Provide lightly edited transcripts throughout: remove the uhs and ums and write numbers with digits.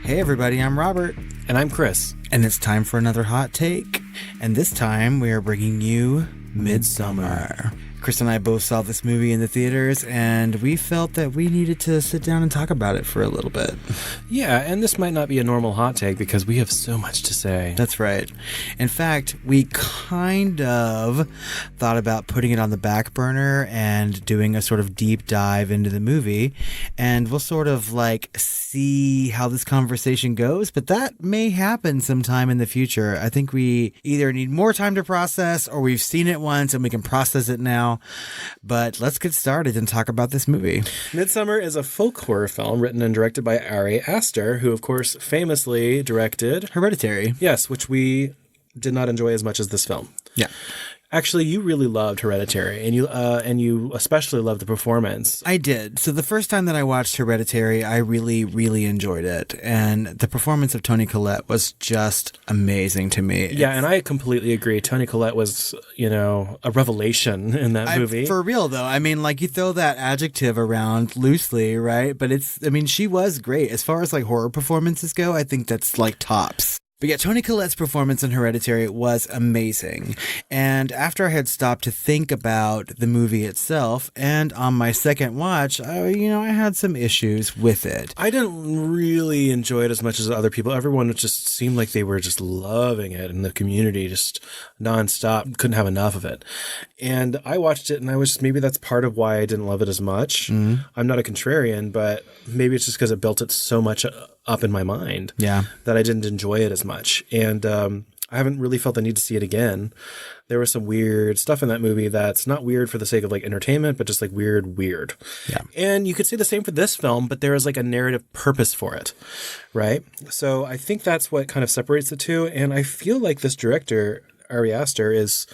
Hey everybody, I'm Robert. And I'm Chris. And it's time for another hot take. And this time we are bringing you Midsommar. Chris and I both saw this movie in the theaters, and we felt that we needed to sit down and talk about it for a little bit. Yeah, and this might not be a normal hot take because we have so much to say. That's right. In fact, we kind of thought about putting it on the back burner and doing a sort of deep dive into the movie, and we'll sort of like see how this conversation goes, but that may happen sometime in the future. I think we either need more time to process, or we've seen it once and we can process it now. But let's get started and talk about this movie. Midsommar is a folk horror film written and directed by Ari Aster, who, of course, famously directed Hereditary. Yes, which we did not enjoy as much as this film. Yeah. Actually, you really loved Hereditary, and you especially loved the performance. I did. So the first time that I watched Hereditary, I really, really enjoyed it. And the performance of Toni Collette was just amazing to me. Yeah, and I completely agree. Toni Collette was, a revelation in that movie. For real, though. I mean, like, you throw that adjective around loosely, right? But she was great. As far as, like, horror performances go, I think that's, like, tops. But yeah, Toni Collette's performance in Hereditary was amazing. And after I had stopped to think about the movie itself, and on my second watch, I had some issues with it. I didn't really enjoy it as much as other people. Everyone just seemed like they were just loving it, and the community just nonstop couldn't have enough of it. And I watched it, and I was just, maybe that's part of why I didn't love it as much. Mm-hmm. I'm not a contrarian, but maybe it's just because it built it so much up in my mind that I didn't enjoy it as much. And I haven't really felt the need to see it again. There was some weird stuff in that movie that's not weird for the sake of like entertainment, but just like weird. Yeah. And you could say the same for this film, but there is like a narrative purpose for it, right? So I think that's what kind of separates the two. And I feel like this director, Ari Aster, is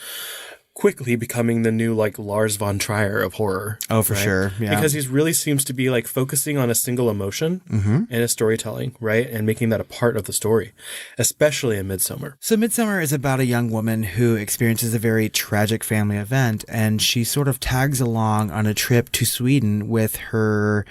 quickly becoming the new like Lars von Trier of horror. Oh, for sure. Yeah. Because he really seems to be like focusing on a single emotion in his storytelling, right? And making that a part of the story, especially in Midsommar. So Midsommar is about a young woman who experiences a very tragic family event, and she sort of tags along on a trip to Sweden with her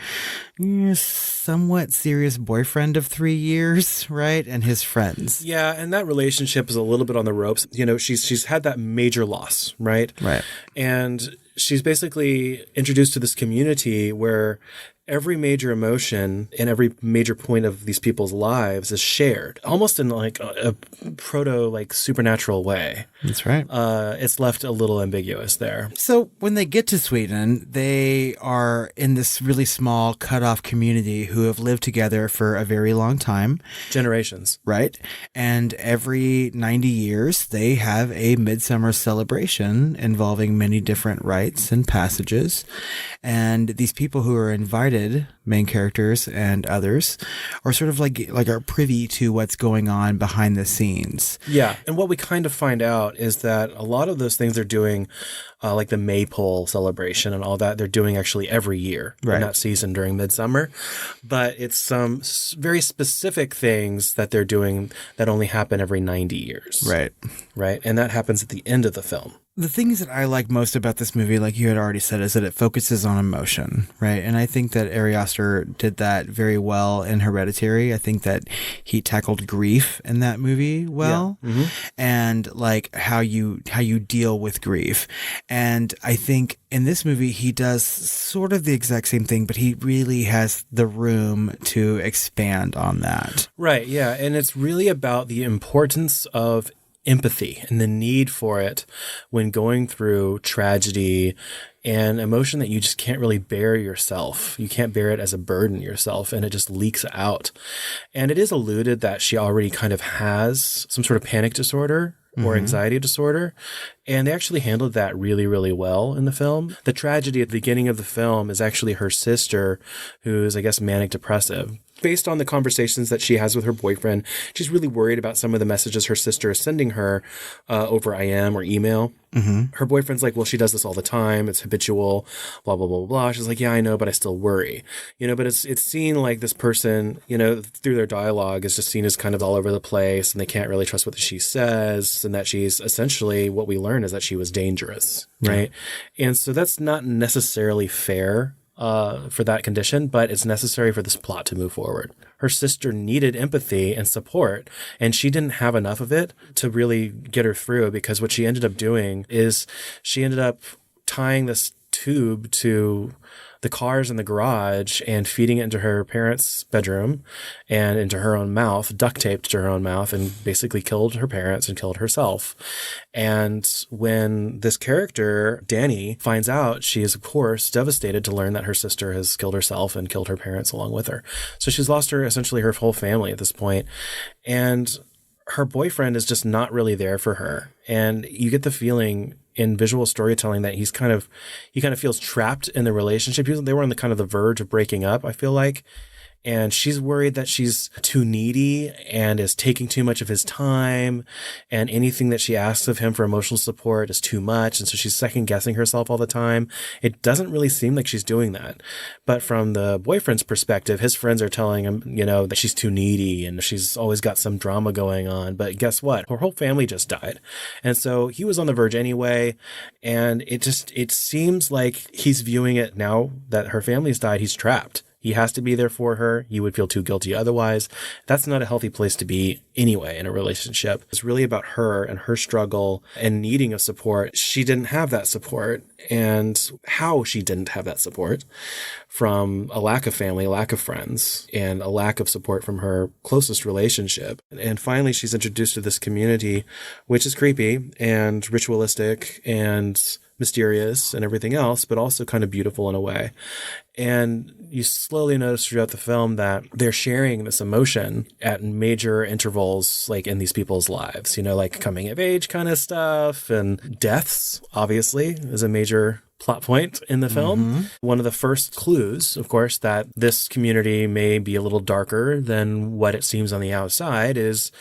somewhat serious boyfriend of 3 years, right? And his friends. Yeah, and that relationship is a little bit on the ropes. She's had that major loss, right? Right. And she's basically introduced to this community where every major emotion and every major point of these people's lives is shared, almost in like a proto like supernatural way. That's right. It's left a little ambiguous there. So when they get to Sweden, they are in this really small cut-off community who have lived together for a very long time. Generations. Right. And every 90 years, they have a midsummer celebration involving many different rites and passages. And these people who are invited, main characters and others, are sort of like are privy to what's going on behind the scenes. Yeah. And what we kind of find out is that a lot of those things they're doing, like the Maypole celebration and all that, they're doing actually every year in that season during Midsummer. But it's some very specific things that they're doing that only happen every 90 years. Right. Right. And that happens at the end of the film. The things that I like most about this movie, like you had already said, is that it focuses on emotion, right? And I think that Ari Aster did that very well in Hereditary. I think that he tackled grief in that movie well, and like how you deal with grief. And I think in this movie, he does sort of the exact same thing, but he really has the room to expand on that. Right, yeah. And it's really about the importance of empathy and the need for it when going through tragedy and emotion that you just can't really bear yourself. You can't bear it as a burden yourself, and it just leaks out. And it is alluded that she already kind of has some sort of panic disorder or anxiety disorder. And they actually handled that really, really well in the film. The tragedy at the beginning of the film is actually her sister, who's, I guess, manic depressive. Based on the conversations that she has with her boyfriend, she's really worried about some of the messages her sister is sending her over IM or email. Her boyfriend's like, well, she does this all the time. It's habitual, blah, blah, blah, blah, blah. She's like, yeah, I know, but I still worry. But it's seen like this person, through their dialogue is just seen as kind of all over the place, and they can't really trust what she says, and that she's essentially, what we learn is that she was dangerous, right? And so that's not necessarily fair for that condition, but it's necessary for this plot to move forward. Her sister needed empathy and support, and she didn't have enough of it to really get her through, because what she ended up doing is she ended up tying this tube to the cars in the garage and feeding it into her parents' bedroom and into her own mouth, duct taped to her own mouth, and basically killed her parents and killed herself. And when this character, Danny, finds out, she is, of course, devastated to learn that her sister has killed herself and killed her parents along with her. So she's lost essentially her whole family at this point. And her boyfriend is just not really there for her. And you get the feeling in visual storytelling that he kind of feels trapped in the relationship. They were on the kind of the verge of breaking up, I feel like. And she's worried that she's too needy and is taking too much of his time, and anything that she asks of him for emotional support is too much. And so she's second guessing herself all the time. It doesn't really seem like she's doing that. But from the boyfriend's perspective, his friends are telling him, that she's too needy and she's always got some drama going on. But guess what? Her whole family just died. And so he was on the verge anyway. And it seems like he's viewing it now that her family's died. He's trapped. He has to be there for her. You would feel too guilty otherwise. That's not a healthy place to be anyway in a relationship. It's really about her and her struggle and needing of support. She didn't have that support, and how she didn't have that support from a lack of family, a lack of friends, and a lack of support from her closest relationship. And finally, she's introduced to this community, which is creepy and ritualistic and mysterious and everything else, but also kind of beautiful in a way. And you slowly notice throughout the film that they're sharing this emotion at major intervals, like in these people's lives, like coming of age kind of stuff, and deaths, obviously, is a major plot point in the film. Mm-hmm. One of the first clues, of course, that this community may be a little darker than what it seems on the outside is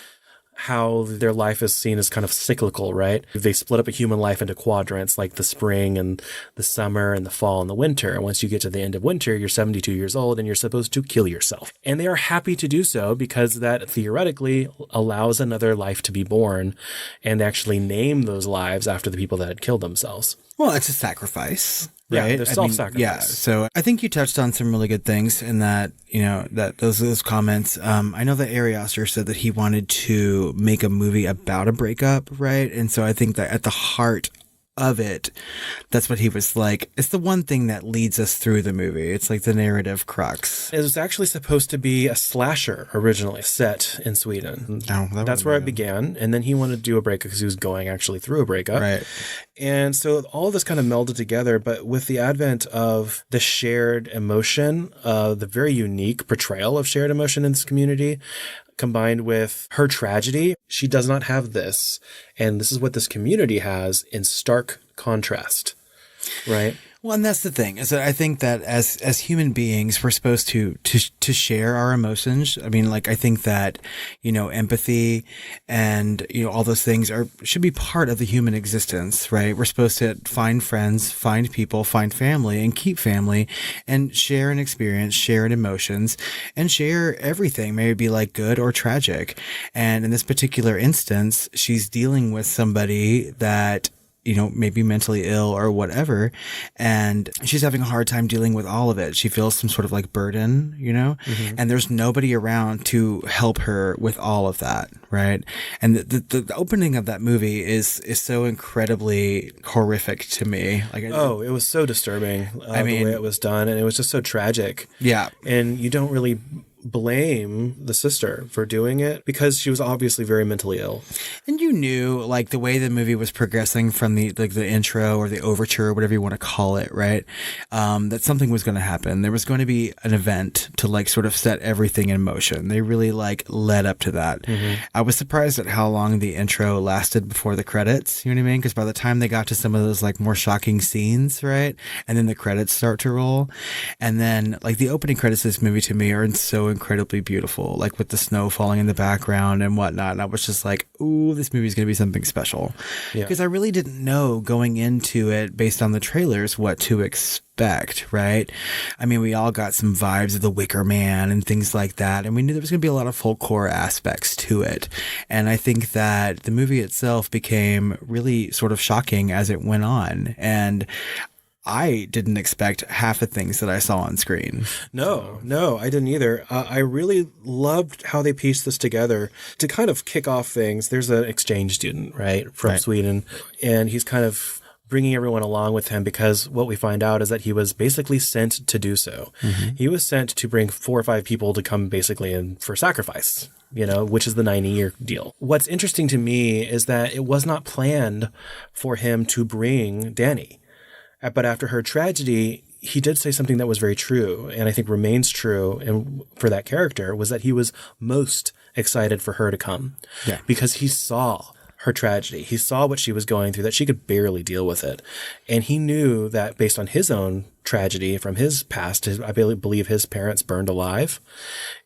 how their life is seen as kind of cyclical, right? They split up a human life into quadrants, like the spring and the summer and the fall and the winter. And once you get to the end of winter, you're 72 years old and you're supposed to kill yourself. And they are happy to do so because that theoretically allows another life to be born, and actually name those lives after the people that had killed themselves. Well, it's a sacrifice. Right? Yeah, there's self-sacrifice. Yeah, so I think you touched on some really good things in that, that those comments. I know that Ari Aster said that he wanted to make a movie about a breakup, right? And so I think that at the heart of it, that's what he was like. It's the one thing that leads us through the movie. It's like the narrative crux. It was actually supposed to be a slasher originally, set in Sweden. Oh, that's where it began. And then he wanted to do a breakup because he was going actually through a breakup. Right. And so all of this kind of melded together, but with the advent of the shared emotion, the very unique portrayal of shared emotion in this community, combined with her tragedy, she does not have this. And this is what this community has in stark contrast, right? Well, and that's the thing, is that I think that as human beings, we're supposed to share our emotions. I mean, like, I think that, empathy and, all those things should be part of the human existence, right? We're supposed to find friends, find people, find family, and keep family, and share an experience, share an emotions, and share everything, maybe like good or tragic. And in this particular instance, she's dealing with somebody that, maybe mentally ill or whatever. And she's having a hard time dealing with all of it. She feels some sort of like burden, mm-hmm. and there's nobody around to help her with all of that. Right. And the opening of that movie is so incredibly horrific to me. Like, it was so disturbing. The way it was done. And it was just so tragic. Yeah. And you don't really blame the sister for doing it because she was obviously very mentally ill. And you knew, like, the way the movie was progressing from the intro or the overture or whatever you want to call it, right? That something was going to happen. There was going to be an event to like sort of set everything in motion. They really like led up to that. Mm-hmm. I was surprised at how long the intro lasted before the credits. You know what I mean? Because by the time they got to some of those like more shocking scenes, right? And then the credits start to roll. And then like the opening credits of this movie to me are so incredibly beautiful, like with the snow falling in the background and whatnot. And I was just like, ooh, this movie's going to be something special. Because I really didn't know going into it based on the trailers what to expect, right? I mean, we all got some vibes of The Wicker Man and things like that. And we knew there was going to be a lot of folklore aspects to it. And I think that the movie itself became really sort of shocking as it went on. And I didn't expect half the things that I saw on screen. No, I didn't either. I really loved how they pieced this together to kind of kick off things. There's an exchange student, right, from Sweden, and he's kind of bringing everyone along with him because what we find out is that he was basically sent to do so. Mm-hmm. He was sent to bring 4 or 5 people to come basically in for sacrifice, which is the 90-year deal. What's interesting to me is that it was not planned for him to bring Danny. But after her tragedy, he did say something that was very true, and I think remains true and for that character, was that he was most excited for her to come because he saw her tragedy. He saw what she was going through, that she could barely deal with it. And he knew that based on his own tragedy from his past, I believe his parents burned alive,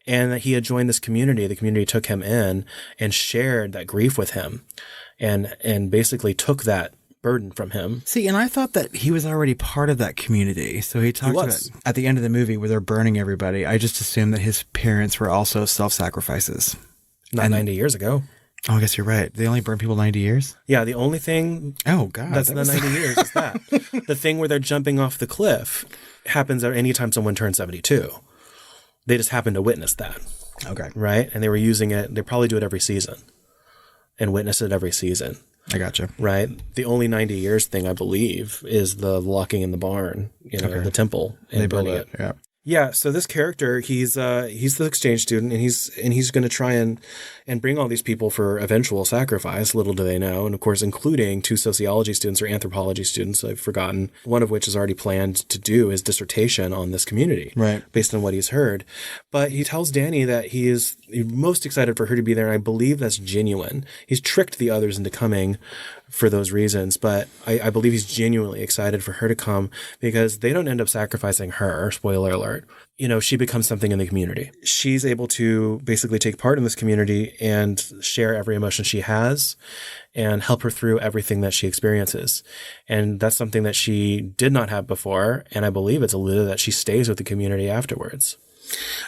and that he had joined this community. The community took him in and shared that grief with him and basically took that burden from him. See, and I thought that he was already part of that community. So he talked about at the end of the movie where they're burning everybody. I just assumed that his parents were also self-sacrifices. Not 90 years ago. Oh, I guess you're right. They only burn people 90 years? Yeah, the only thing that's 90 years is that. The thing where they're jumping off the cliff happens anytime someone turns 72. They just happen to witness that. Okay. Right? And they were using it. They probably do it every season and witness it every season. I gotcha. Right? The only 90 years thing, I believe, is the locking in the barn, the temple. And they build it. Yeah. Yeah, so this character, he's the exchange student, and he's going to try and bring all these people for eventual sacrifice. Little do they know, and of course, including 2 sociology students or anthropology students. I've forgotten, one of which is already planned to do his dissertation on this community, right? Based on what he's heard. But he tells Danny that he's most excited for her to be there, and I believe that's genuine. He's tricked the others into coming for those reasons, but I believe he's genuinely excited for her to come because they don't end up sacrificing her. Spoiler alert. She becomes something in the community. She's able to basically take part in this community and share every emotion she has and help her through everything that she experiences. And that's something that she did not have before. And I believe it's alluded that she stays with the community afterwards.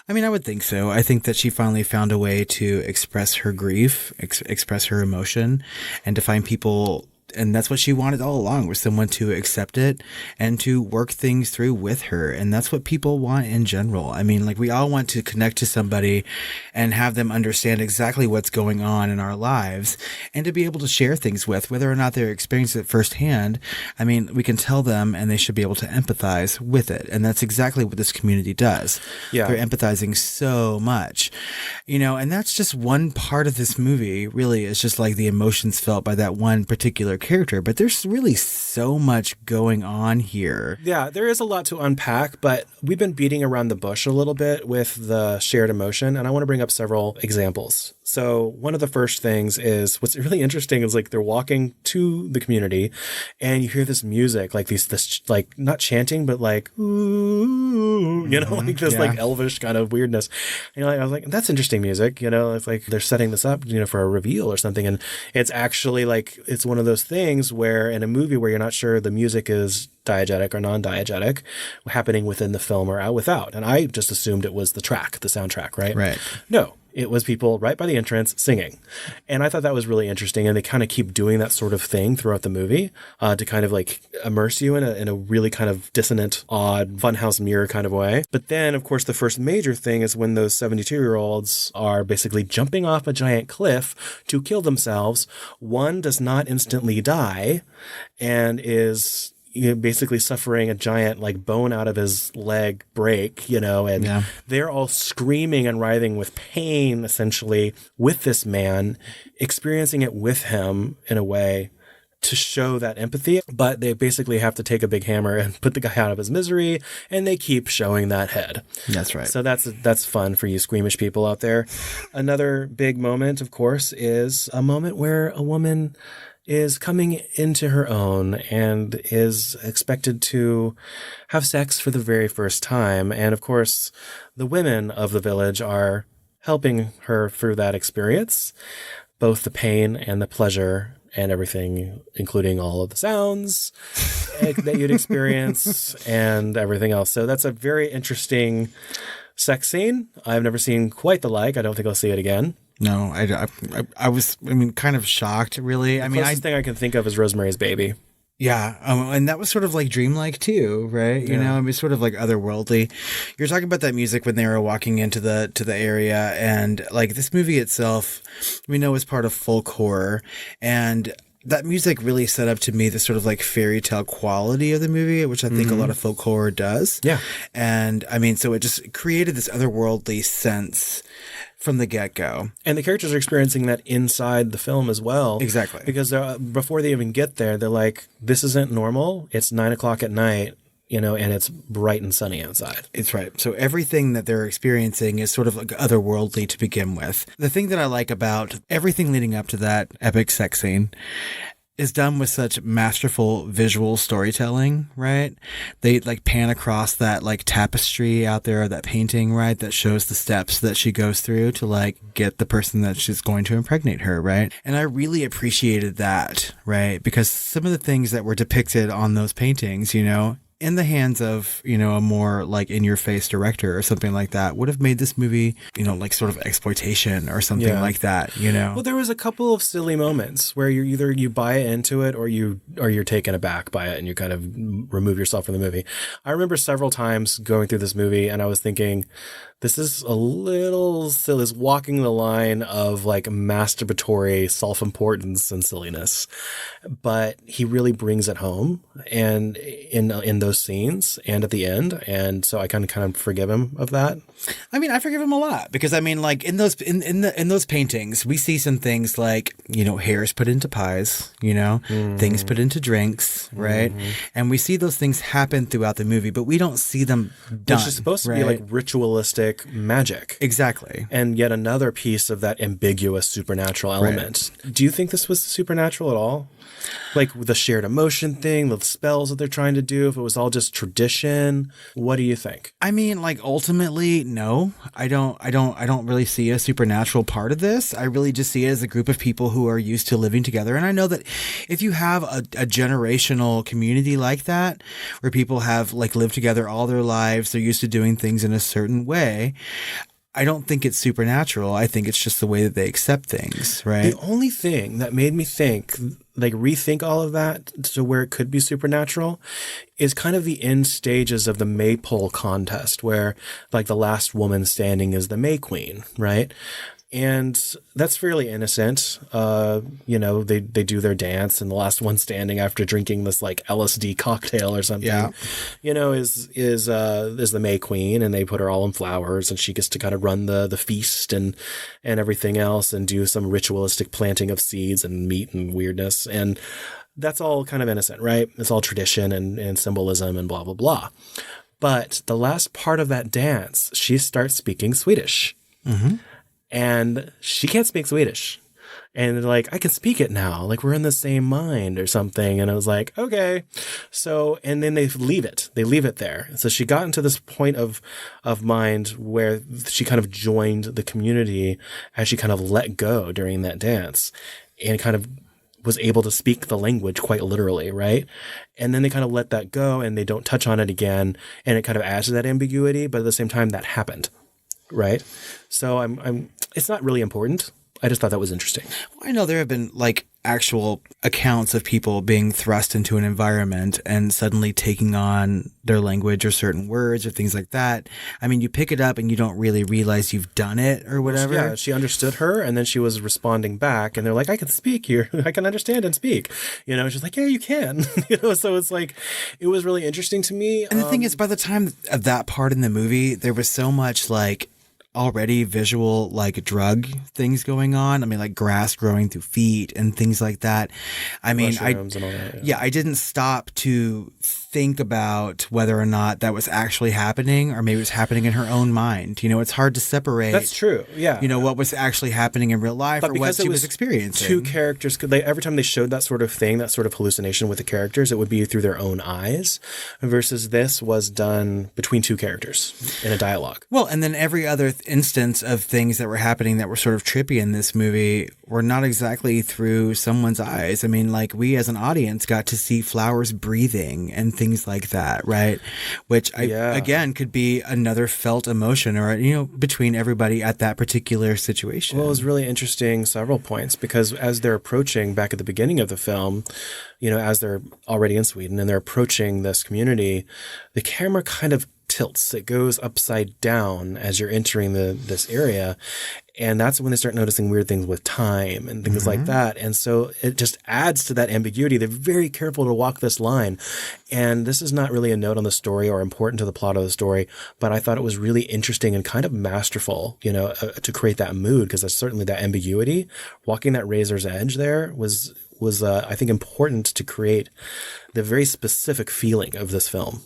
I mean, I would think so. I think that she finally found a way to express her grief, express her emotion, and to find people. And that's what she wanted all along, was someone to accept it and to work things through with her. And that's what people want in general. I mean, like, we all want to connect to somebody and have them understand exactly what's going on in our lives and to be able to share things with, whether or not they're experiencing it firsthand. I mean, we can tell them and they should be able to empathize with it. And that's exactly what this community does. Yeah. They're empathizing so much, and that's just one part of this movie, really, is just like the emotions felt by that one particular character, but there's really so much going on here. Yeah, there is a lot to unpack, but we've been beating around the bush a little bit with the shared emotion, and I want to bring up several examples. So one of the first things is, what's really interesting is, like, they're walking to the community and you hear this music, like this like, not chanting, but like, ooh, like this like elvish kind of weirdness. And I was like, that's interesting music, it's like they're setting this up, for a reveal or something. And it's actually like, it's one of those things where in a movie where you're not sure the music is diegetic or non-diegetic happening within the film or out without. And I just assumed it was the soundtrack, right? Right. No. It was people right by the entrance singing. And I thought that was really interesting. And they kind of keep doing that sort of thing throughout the movie to kind of like immerse you in a really kind of dissonant, odd, funhouse mirror kind of way. But then, of course, the first major thing is when those 72-year-olds are basically jumping off a giant cliff to kill themselves. One does not instantly die and is basically suffering a giant like bone out of his leg break, and they're all screaming and writhing with pain, essentially, with this man, experiencing it with him in a way to show that empathy. But they basically have to take a big hammer and put the guy out of his misery, and they keep showing that head. That's right. So that's fun for you squeamish people out there. Another big moment, of course, is a moment where a woman is coming into her own and is expected to have sex for the very first time. And of course, the women of the village are helping her through that experience, both the pain and the pleasure and everything, including all of the sounds that you'd experience and everything else. So that's a very interesting sex scene. I've never seen quite the like. I don't think I'll see it again. No, I was, kind of shocked, really. The closest thing I can think of is Rosemary's Baby. Yeah, and that was sort of like dreamlike too, right? You know, I mean, sort of like otherworldly. You're talking about that music when they were walking into the area, and like this movie itself, we know is part of folk horror, and that music really set up to me the sort of like fairy tale quality of the movie, which I think a lot of folk horror does. Yeah, and I mean, so it just created this otherworldly sense from the get-go. and the characters are experiencing that inside the film as well. Exactly. Because before they even get there, they're like, this isn't normal. It's 9 o'clock at night, you know, and it's bright and sunny outside. It's right. So everything that they're experiencing is sort of like otherworldly to begin with. The thing that I like about everything leading up to that epic sex scene is done with such masterful visual storytelling, right? They like pan across that like tapestry out there, that painting, right? That shows the steps that she goes through to like get the person that she's going to impregnate her, right? And I really appreciated that, right? Because some of the things that were depicted on those paintings, you know, in the hands of, you know, a more like in your face director or something like that would have made this movie, you know, like sort of exploitation or something like that, you know? Well, there was a couple of silly moments where you either you buy into it or you're taken aback by it and you kind of remove yourself from the movie. I remember several times going through this movie and I was thinking, this is a little silly, is walking the line of like masturbatory self-importance and silliness, but he really brings it home and in those scenes and at the end, and so I kind of forgive him of that. I mean, I forgive him a lot because I mean, like in those paintings, we see some things like, you know, hairs put into pies, you know, things put into drinks, right? And we see those things happen throughout the movie, but we don't see them done. Which is supposed to be like ritualistic magic. Exactly. And yet another piece of that ambiguous supernatural element. Right. Do you think this was supernatural at all? Like the shared emotion thing, the spells that they're trying to do, if it was all just tradition, what do you think? I mean, like ultimately, no. I don't really see a supernatural part of this. I really just see it as a group of people who are used to living together. And I know that if you have a generational community like that, where people have like lived together all their lives, they're used to doing things in a certain way, I don't think it's supernatural. I think it's just the way that they accept things, right? The only thing that made me think, like rethink all of that to where it could be supernatural is kind of the end stages of the maypole contest where like the last woman standing is the May Queen, right? And that's fairly innocent. You know, they do their dance, and the last one standing after drinking this like LSD cocktail or something, you know, is the May Queen, and they put her all in flowers, and she gets to kind of run the feast and everything else, and do some ritualistic planting of seeds and meat and weirdness, and that's all kind of innocent, right? It's all tradition and symbolism and blah blah blah. But the last part of that dance, she starts speaking Swedish. Mm-hmm. And she can't speak Swedish. And they're like, I can speak it now. Like, we're in the same mind or something. And I was like, okay. So, and then they leave it. They leave it there. So she got into this point of mind where she kind of joined the community as she kind of let go during that dance and kind of was able to speak the language quite literally, right? And then they kind of let that go and they don't touch on it again. And it kind of adds to that ambiguity. But at the same time, that happened. Right. So it's not really important. I just thought that was interesting. Well, I know there have been like actual accounts of people being thrust into an environment and suddenly taking on their language or certain words or things like that. I mean, you pick it up and you don't really realize you've done it or whatever. Yeah, she understood her and then she was responding back and they're like, I can speak here. I can understand and speak. You know, she's like, yeah, you can. You know, so it's like, it was really interesting to me. And the thing is, by the time of that part in the movie, there was so much like already visual like drug things going on. I mean, like grass growing through feet and things like that. I mean, I didn't stop to think about whether or not that was actually happening or maybe it was happening in her own mind. You know, it's hard to separate. That's true. Yeah. You know, what was actually happening in real life or what she was experiencing. Two characters, every time they showed that sort of thing, that sort of hallucination with the characters, it would be through their own eyes versus this was done between two characters in a dialogue. Well, and then every other instance of things that were happening that were sort of trippy in this movie were not exactly through someone's eyes. I mean, like we as an audience got to see flowers breathing and things like that, right? Which again could be another felt emotion, or between everybody at that particular situation. Well, it was really interesting several points, because as they're approaching back at the beginning of the film, as they're already in Sweden and they're approaching this community, the camera kind of tilts. It goes upside down as you're entering this area. And that's when they start noticing weird things with time and things like that. And so it just adds to that ambiguity. They're very careful to walk this line. And this is not really a note on the story or important to the plot of the story, but I thought it was really interesting and kind of masterful, to create that mood, because that's certainly that ambiguity. Walking that razor's edge there was I think, important to create the very specific feeling of this film.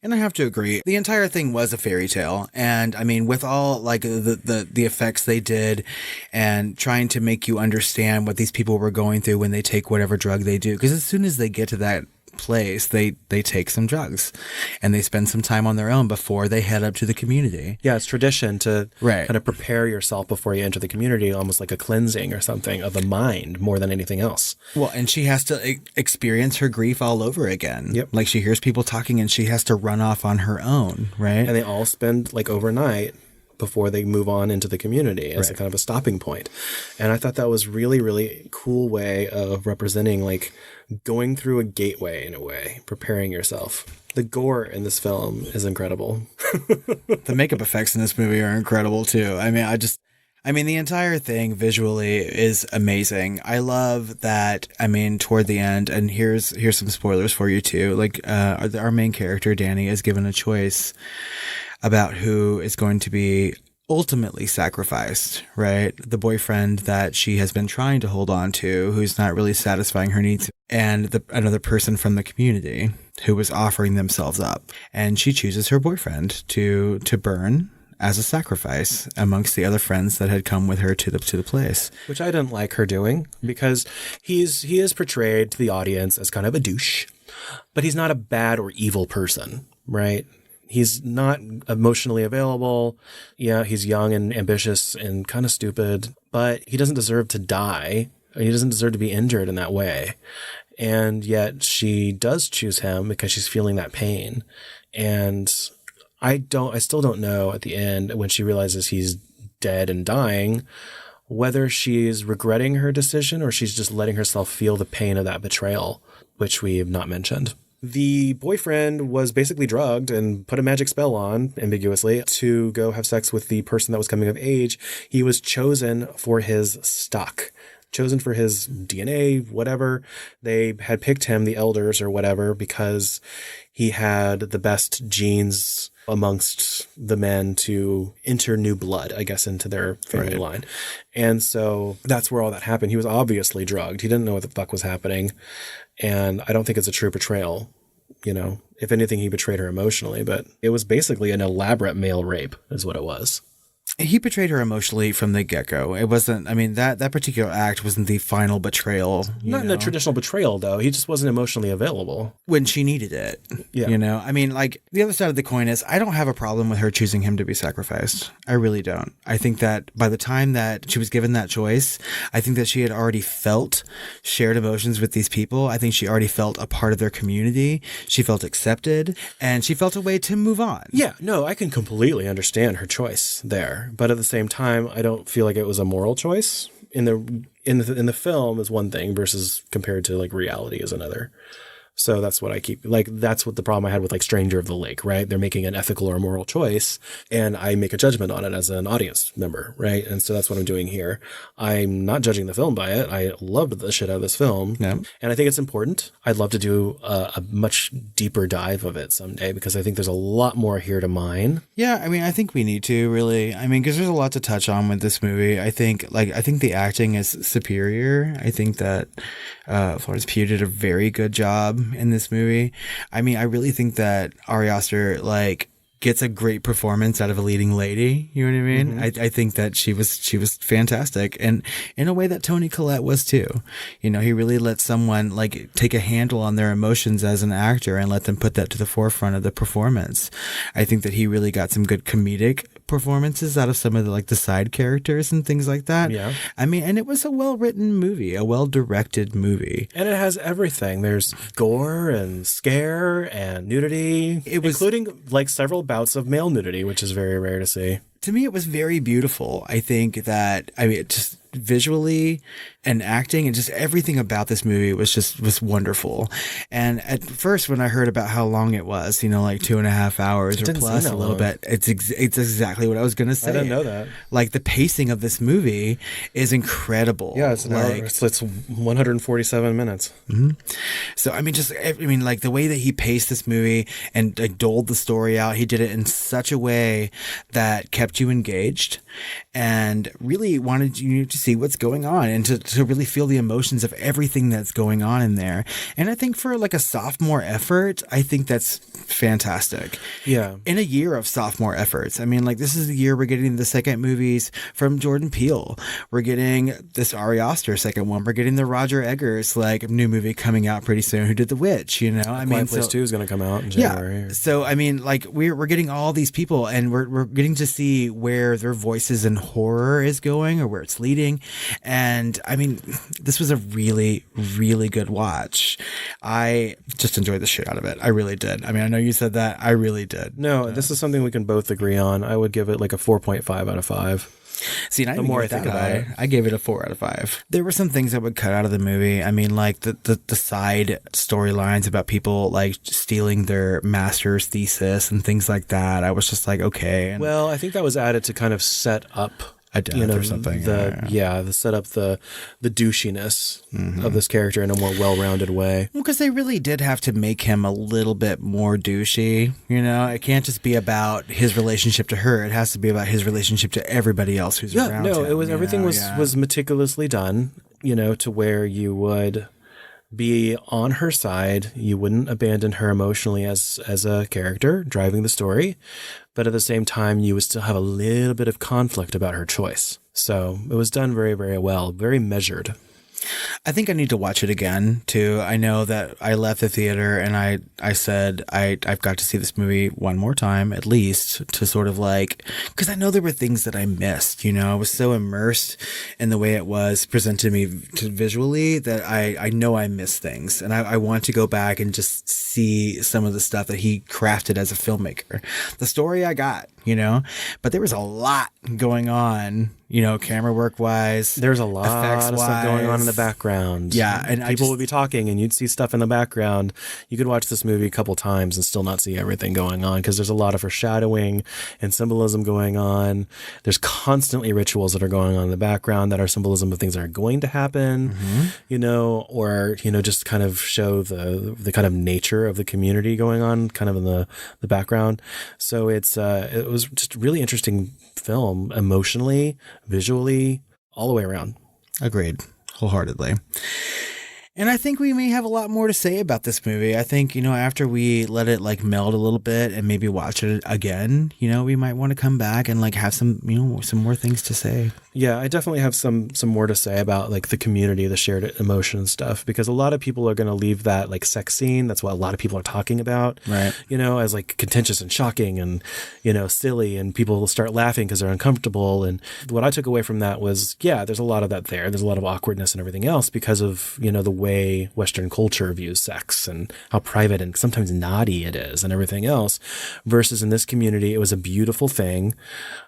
And I have to agree. The entire thing was a fairy tale. And I mean, with all like the effects they did and trying to make you understand what these people were going through when they take whatever drug they do. Because as soon as they get to that place, they take some drugs and they spend some time on their own before they head up to the community. Yeah, it's tradition to kind of prepare yourself before you enter the community, almost like a cleansing or something of the mind more than anything else. Well, and she has to experience her grief all over again. Yep. Like she hears people talking and she has to run off on her own, right? And they all spend like overnight before they move on into the community as a kind of a stopping point. And I thought that was really, really cool way of representing like going through a gateway in a way, preparing yourself. The gore in this film is incredible. The makeup effects in this movie are incredible too. I mean, the entire thing visually is amazing. I love that. I mean, toward the end, and here's some spoilers for you too. Like, our main character, Danny, is given a choice about who is going to be ultimately sacrificed, right? The boyfriend that she has been trying to hold on to, who's not really satisfying her needs, and another person from the community who was offering themselves up. And she chooses her boyfriend to burn as a sacrifice amongst the other friends that had come with her to the place. Which I didn't like her doing, because he is portrayed to the audience as kind of a douche, but he's not a bad or evil person, right? He's not emotionally available. Yeah, he's young and ambitious and kind of stupid, but he doesn't deserve to die. He doesn't deserve to be injured in that way. And yet she does choose him because she's feeling that pain. And I still don't know at the end, when she realizes he's dead and dying, whether she's regretting her decision or she's just letting herself feel the pain of that betrayal, which we have not mentioned. The boyfriend was basically drugged and put a magic spell on, ambiguously, to go have sex with the person that was coming of age. He was chosen for his stock, chosen for his DNA, whatever. They had picked him, the elders or whatever, because he had the best genes amongst the men to enter new blood, I guess, into their family line. And so that's where all that happened. He was obviously drugged. He didn't know what the fuck was happening. And I don't think it's a true portrayal. If anything, he betrayed her emotionally, but it was basically an elaborate male rape is what it was. He betrayed her emotionally from the get-go. It wasn't, I mean, that particular act wasn't the final betrayal. Not in a traditional betrayal, though. He just wasn't emotionally available. When she needed it. Yeah. I mean, like, the other side of the coin is I don't have a problem with her choosing him to be sacrificed. I really don't. I think that by the time that she was given that choice, I think that she had already felt shared emotions with these people. I think she already felt a part of their community. She felt accepted, and she felt a way to move on. Yeah, no, I can completely understand her choice there. But at the same time, I don't feel like it was a moral choice. In the film is one thing versus compared to like reality is another. So that's what I keep, like, that's what the problem I had with like Stranger of the Lake, right? They're making an ethical or moral choice and I make a judgment on it as an audience member, right? And so that's what I'm doing here. I'm not judging the film by it. I loved the shit out of this film. Yeah. And I think it's important. I'd love to do a much deeper dive of it someday because I think there's a lot more here to mine. Yeah, I mean, I think we need to really, I mean, because there's a lot to touch on with this movie. I think the acting is superior. I think that Florence Pugh did a very good job in this movie. I mean, I really think that Ari Aster, like, gets a great performance out of a leading lady. You know what I mean? Mm-hmm. I think that she was fantastic, and in a way that Toni Collette was too. You know, he really let someone like take a handle on their emotions as an actor and let them put that to the forefront of the performance. I think that he really got some good comedic performances out of some of the side characters and things like that. Yeah. I mean, and it was a well-written movie, a well-directed movie. And it has everything. There's gore and scare and nudity, including like several bouts of male nudity, which is very rare to see. To me, it was very beautiful. I think that, it just visually and acting and just everything about this movie was wonderful. And at first, when I heard about how long it was, like 2.5 hours or plus a little bit, it's exactly what I was going to say. I didn't know that. Like the pacing of this movie is incredible. Yeah, it's an hour. It's 147 minutes. Mm-hmm. So like the way that he paced this movie and like doled the story out, he did it in such a way that kept you engaged and really wanted you to see what's going on and to really feel the emotions of everything that's going on in there. And I think for like a sophomore effort, I think that's fantastic. Yeah. In a year of sophomore efforts. I mean, like this is the year we're getting the second movies from Jordan Peele. We're getting this Ari Aster second one. We're getting the Roger Eggers like new movie coming out pretty soon who did The Witch, Quiet Place 2 is going to come out in January. Yeah. So I mean, like we're getting all these people and we're getting to see where their voices in horror is going or where it's leading. And I mean, this was a really, really good watch. I just enjoyed the shit out of it. I really did. I mean, I know you said that. I really did. No, this is something we can both agree on. I would give it like a 4.5 out of 5. See, and the more I think about it, I gave it a 4 out of 5. There were some things that would cut out of the movie. I mean, like the side storylines about people like stealing their master's thesis and things like that. I was just like, okay. And well, I think that was added to kind of set up or something. The set up the douchiness of this character in a more well-rounded way. Well, because they really did have to make him a little bit more douchey. It can't just be about his relationship to her. It has to be about his relationship to everybody else who's around him. No, it was everything was meticulously done. To where you would be on her side. You wouldn't abandon her emotionally as a character driving the story. But at the same time, you would still have a little bit of conflict about her choice. So it was done very, very well, very measured. I think I need to watch it again, too. I know that I left the theater and I said I've got to see this movie one more time, at least, to sort of like, because I know there were things that I missed, I was so immersed in the way it was presented to me visually that I know I missed things. And I want to go back and just see some of the stuff that he crafted as a filmmaker. The story I got, but there was a lot going on, camera work wise. There's a lot of stuff going on in the background. Yeah. And people would be talking and you'd see stuff in the background. You could watch this movie a couple times and still not see everything going on because there's a lot of foreshadowing and symbolism going on. There's constantly rituals that are going on in the background that are symbolism of things that are going to happen, or, just kind of show the kind of nature of the community going on kind of in the background. So it was just a really interesting film emotionally, visually, all the way around. Agreed. Wholeheartedly. And I think we may have a lot more to say about this movie. I think, after we let it like meld a little bit and maybe watch it again, we might want to come back and like have some, some more things to say. Yeah, I definitely have some more to say about like the community, the shared emotion and stuff, because a lot of people are going to leave that like sex scene. That's what a lot of people are talking about, right? As like contentious and shocking and, silly, and people will start laughing because they're uncomfortable. And what I took away from that was, there's a lot of that there. There's a lot of awkwardness and everything else because of, the way Western culture views sex and how private and sometimes naughty it is and everything else, versus in this community, it was a beautiful thing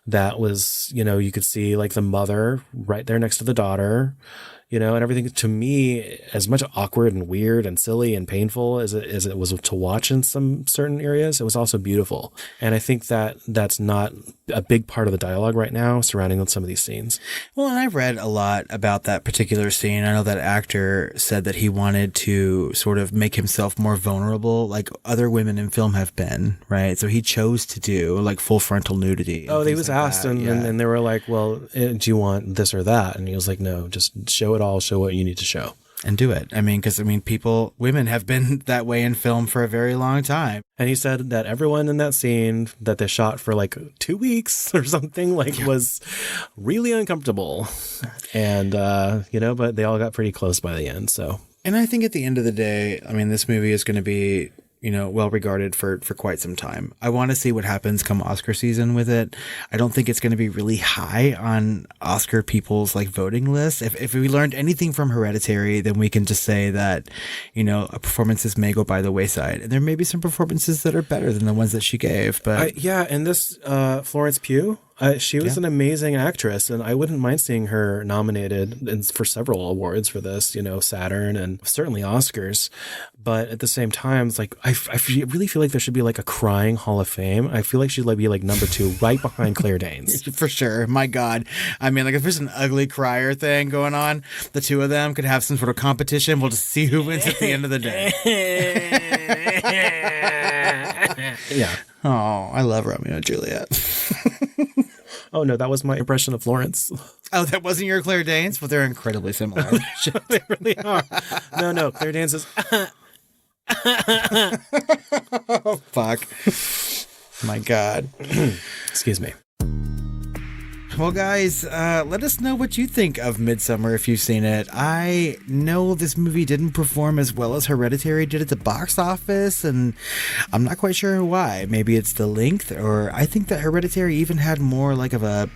that was, you could see like the mother right there next to the daughter, and everything. To me, as much awkward and weird and silly and painful as it was to watch in some certain areas, it was also beautiful. And I think that that's not a big part of the dialogue right now surrounding some of these scenes. Well, and I've read a lot about that particular scene. I know that actor said that he wanted to sort of make himself more vulnerable, like other women in film have been, right? So he chose to do like full frontal nudity. Oh, he was asked and they were like, well, do you want this or that? And he was like, no, just show it all, show what you need to show. and do it. I mean, because women have been that way in film for a very long time. And he said that everyone in that scene that they shot for like 2 weeks or something was really uncomfortable. And, but they all got pretty close by the end. So, and I think at the end of the day, I mean, this movie is going to be, well regarded for quite some time. I want to see what happens come Oscar season with it. I don't think it's going to be really high on Oscar people's voting list. If we learned anything from Hereditary, then we can just say that, performances may go by the wayside. And there may be some performances that are better than the ones that she gave. But and this Florence Pugh, she was an amazing actress, and I wouldn't mind seeing her nominated for several awards for this, Saturn and certainly Oscars. But at the same time, it's I really feel like there should be a crying Hall of Fame. I feel like she'd be number 2 right behind Claire Danes. For sure. My God. I mean, if there's an ugly crier thing going on, the two of them could have some sort of competition. We'll just see who wins at the end of the day. Yeah. Oh, I love Romeo and Juliet. Oh, no, that was my impression of Florence. Oh, that wasn't your Claire Danes? Well, they're incredibly similar. They really are. No, Claire Danes is... Oh, fuck. My God. Excuse me. Well, guys, let us know what you think of Midsommar if you've seen it. I know this movie didn't perform as well as Hereditary did at the box office, and I'm not quite sure why. Maybe it's the length, or I think that Hereditary even had more of a,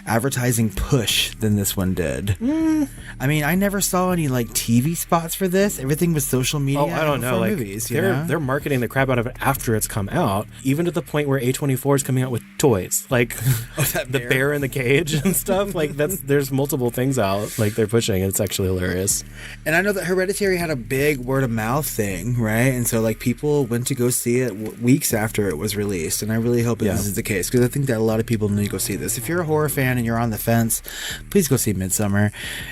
advertising push than this one did. I mean, I never saw any TV spots for this. Everything was social media. Oh, I don't know. Movies, they're marketing the crap out of it after it's come out, even to the point where A24 is coming out with toys. The bear in the cage and stuff. There's multiple things out they're pushing, and it's actually hilarious. And I know that Hereditary had a big word of mouth thing, right? And so people went to go see it weeks after it was released, and I really hope this is the case, because I think that a lot of people need to go see this. If you're a horror fan and you're on the fence, please go see Midsommar.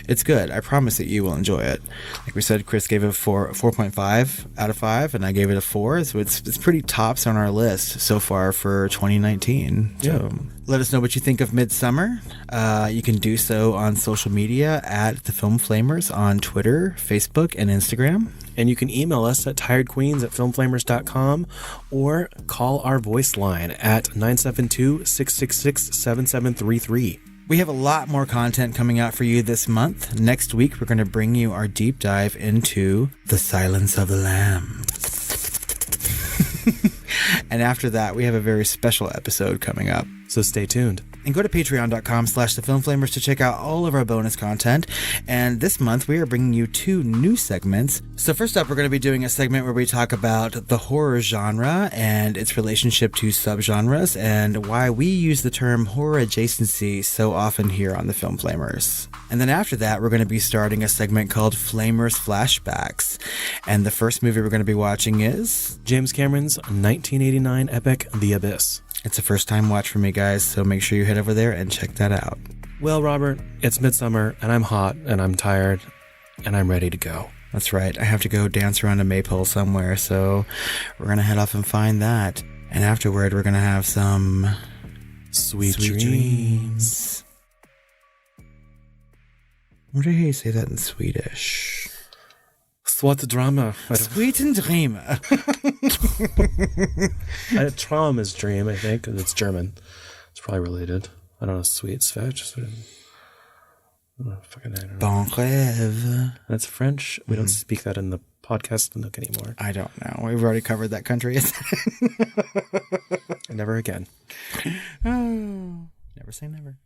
It's good. I promise that you will enjoy it. Like we said, Chris gave it a 4.5 out of 5, and I gave it a 4, so it's pretty tops on our list so far for 2019. So let us know what you think of Midsommar. You can do so on social media at The Film Flamers on Twitter, Facebook, and Instagram. And you can email us at tiredqueens@filmflamers.com or call our voice line at 972-666-7733. We have a lot more content coming out for you this month. Next week, we're going to bring you our deep dive into The Silence of the Lambs. And after that, we have a very special episode coming up. So stay tuned. And go to patreon.com/thefilmflamers to check out all of our bonus content. And this month, we are bringing you 2 new segments. So first up, we're going to be doing a segment where we talk about the horror genre and its relationship to subgenres, and why we use the term horror adjacency so often here on the Film Flamers. And then after that, we're going to be starting a segment called Flamers Flashbacks. And the first movie we're going to be watching is James Cameron's 1989 epic, The Abyss. It's a first-time watch for me, guys, so make sure you head over there and check that out. Well, Robert, it's Midsommar, and I'm hot, and I'm tired, and I'm ready to go. That's right. I have to go dance around a maypole somewhere, so we're going to head off and find that. And afterward, we're going to have some sweet dreams. I wonder how you say that in Swedish. Swat drama. Sweet and dream. Traum is dream, I think. It's German. It's probably related. I don't know. Sweet. Bon rêve. That's French. We don't speak that in the podcast Nook anymore. I don't know. We've already covered that country. Never again. Never say never.